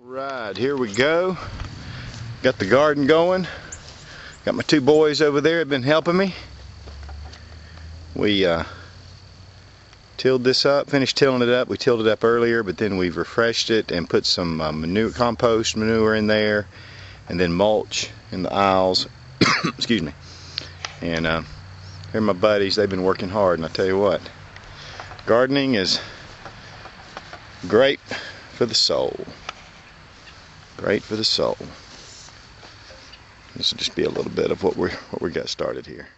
Alright, here we go. Got the garden going. Got my two boys over there have been helping me. We tilled this up, finished tilling it up. We tilled it up earlier, but then we've refreshed it and put some manure, compost manure in there, and then mulch in the aisles. Excuse me. And here are my buddies. They've been working hard, and I tell you what, gardening is great for the soul. Great for the soul. This will just be a little bit of what we got started here.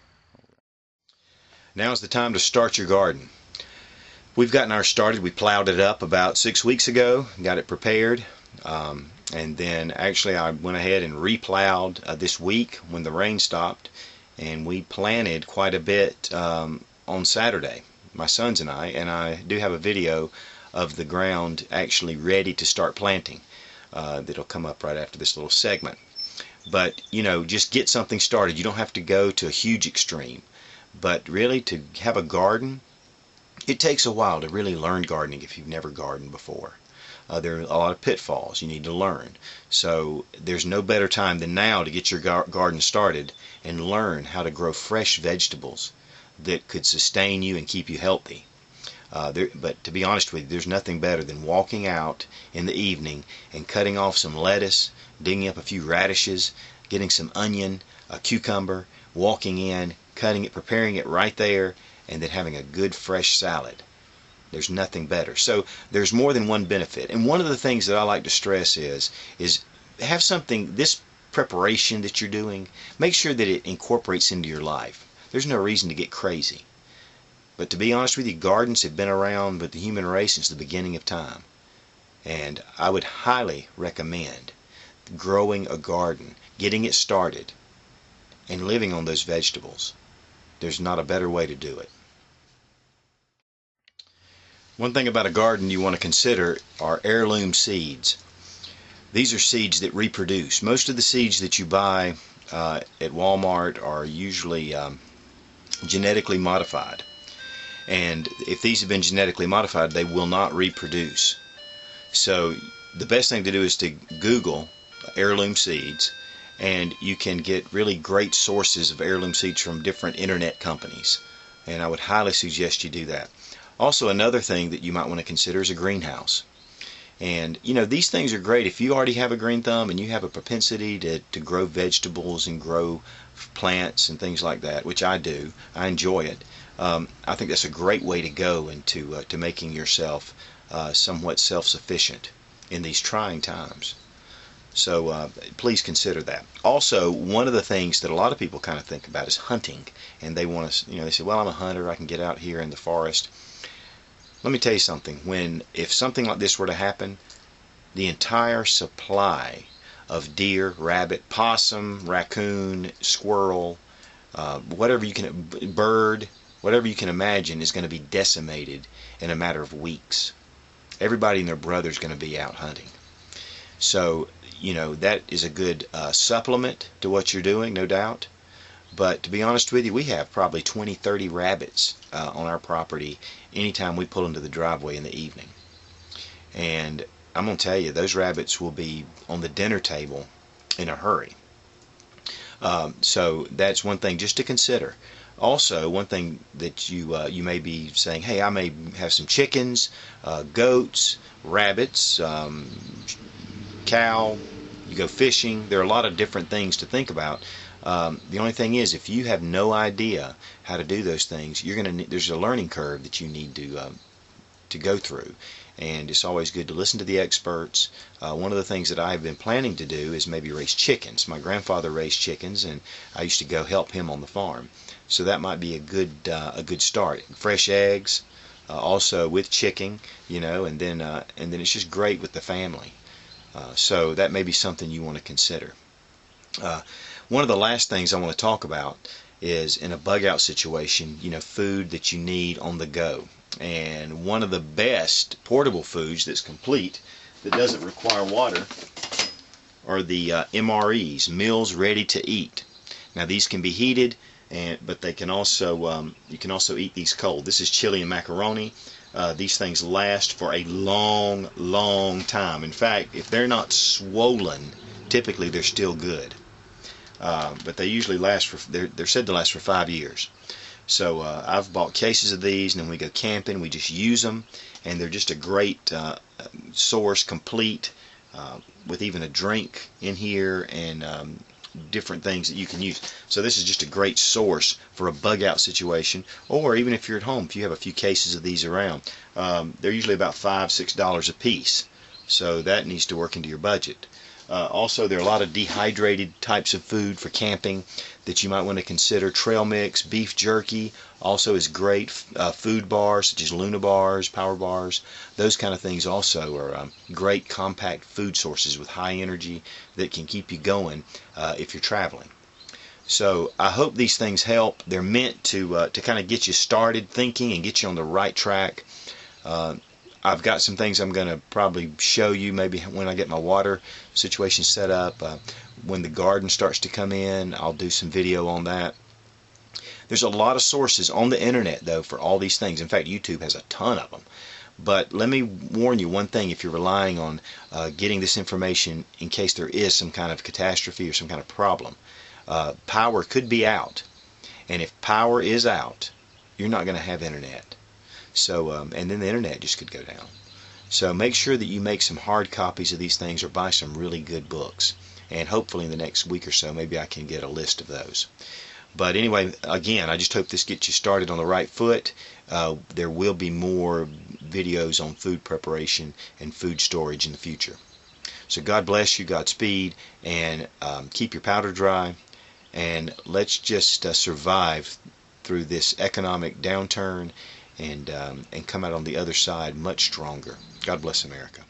Now's the time to start your garden. We've gotten ours started. We plowed it up about 6 weeks ago, got it prepared, and then actually I went ahead and replowed this week when the rain stopped, and we planted quite a bit on Saturday, my sons and I do have a video of the ground actually ready to start planting. That'll come up right after this little segment. But you know, just get something started. You don't have to go to a huge extreme, but really to have a garden, it takes a while to really learn gardening if you've never gardened before. There are a lot of pitfalls you need to learn, so there's no better time than now to get your garden started and learn how to grow fresh vegetables that could sustain you and keep you healthy. But to be honest with you, there's nothing better than walking out in the evening and cutting off some lettuce, digging up a few radishes, getting some onion, a cucumber, walking in, cutting it, preparing it right there, and then having a good fresh salad. There's nothing better. So there's more than one benefit. And one of the things that I like to stress is have something, this preparation that you're doing, make sure that it incorporates into your life. There's no reason to get crazy. But to be honest with you, gardens have been around with the human race since the beginning of time. And I would highly recommend growing a garden, getting it started, and living on those vegetables. There's not a better way to do it. One thing about a garden you want to consider are heirloom seeds. These are seeds that reproduce. Most of the seeds that you buy at Walmart are usually genetically modified. And if these have been genetically modified, they will not reproduce. So the best thing to do is to Google heirloom seeds, and you can get really great sources of heirloom seeds from different internet companies. And I would highly suggest you do that. Also, another thing that you might want to consider is a greenhouse. And you know, these things are great if you already have a green thumb and you have a propensity to grow vegetables and grow plants and things like that, which I do. I enjoy it. I think that's a great way to go into to making yourself somewhat self-sufficient in these trying times. So please consider that. Also, one of the things that a lot of people kind of think about is hunting, and they want to, you know, they say, well, I'm a hunter, I can get out here in the forest. Let me tell you something. If something like this were to happen, the entire supply of deer, rabbit, possum, raccoon, squirrel, whatever you can, bird, whatever you can imagine is going to be decimated in a matter of weeks. Everybody and their brother is going to be out hunting. So, you know, that is a good supplement to what you're doing, no doubt. But to be honest with you, we have probably 20, 30 rabbits on our property anytime we pull into the driveway in the evening. And I'm going to tell you, those rabbits will be on the dinner table in a hurry. So that's one thing just to consider. Also, one thing that you may be saying, hey, I may have some chickens, goats, rabbits, cow, you go fishing. There are a lot of different things to think about. The only thing is, if you have no idea how to do those things, there's a learning curve that you need to go through. And it's always good to listen to the experts. One of the things that I've been planning to do is maybe raise chickens. My grandfather raised chickens, and I used to go help him on the farm. So that might be a good start. Fresh eggs, also with chicken, you know, and then it's just great with the family. So that may be something you want to consider. One of the last things I want to talk about is in a bug out situation, you know, food that you need on the go. And one of the best portable foods that's complete, that doesn't require water, are the MREs, meals ready to eat. Now these can be heated but they can also you can also eat these cold. This is chili and macaroni. These things last for a long, long time. In fact, if they're not swollen, typically they're still good. But they usually last for, they're said to last for 5 years. So I've bought cases of these, and then we go camping, we just use them, and they're just a great source, complete, with even a drink in here, and different things that you can use. So this is just a great source for a bug out situation, or even if you're at home, if you have a few cases of these around. They're usually about $5–6 a piece, so that needs to work into your budget. Also, there are a lot of dehydrated types of food for camping that you might want to consider. Trail mix, beef jerky also is great. Food bars such as Luna bars, Power bars, those kind of things also are great compact food sources with high energy that can keep you going if you're traveling. So I hope these things help. They're meant to kind of get you started thinking and get you on the right track. I've got some things I'm going to probably show you maybe when I get my water situation set up. When the garden starts to come in, I'll do some video on that. There's a lot of sources on the internet, though, for all these things. In fact, YouTube has a ton of them. But let me warn you one thing: if you're relying on getting this information in case there is some kind of catastrophe or some kind of problem, power could be out. And if power is out, you're not going to have internet. So, and then the internet just could go down. So make sure that you make some hard copies of these things, or buy some really good books. And hopefully in the next week or so, maybe I can get a list of those. But anyway, again, I just hope this gets you started on the right foot. There will be more videos on food preparation and food storage in the future. So God bless you, Godspeed, and keep your powder dry. And let's just survive through this economic downturn, and come out on the other side much stronger. God bless America.